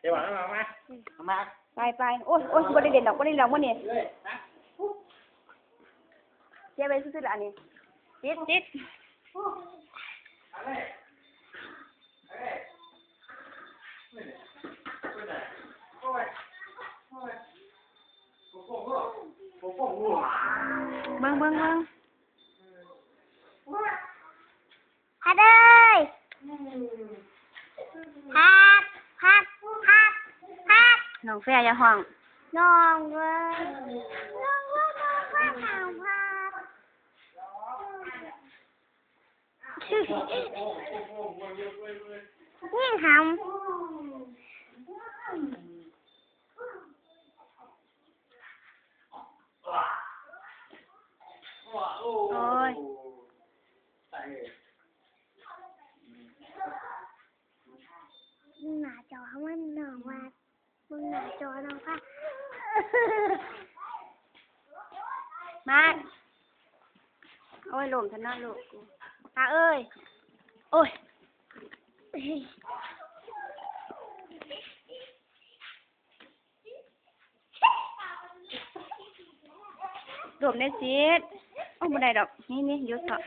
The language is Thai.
ดี๋ยวมาไปโอ้ยบ่ได้เด่นดอกมื้อนี้เจ๊ไปซื้อๆละอันนี้ติดเบิ่งฮัดเอ้ยฮัดน้องแฟอย่าห้อง น้องเว้ยน้องฮัดนี่หำโอ้ยหน้าจอมันหนองว่ามึงหน้าจอน้องค่ะมาโอ้ยลมทันน่าลูกกูเอ้ยโอ้ยลมในซีดโอ้บ่ได้ดอกนี่หยุดเถอะ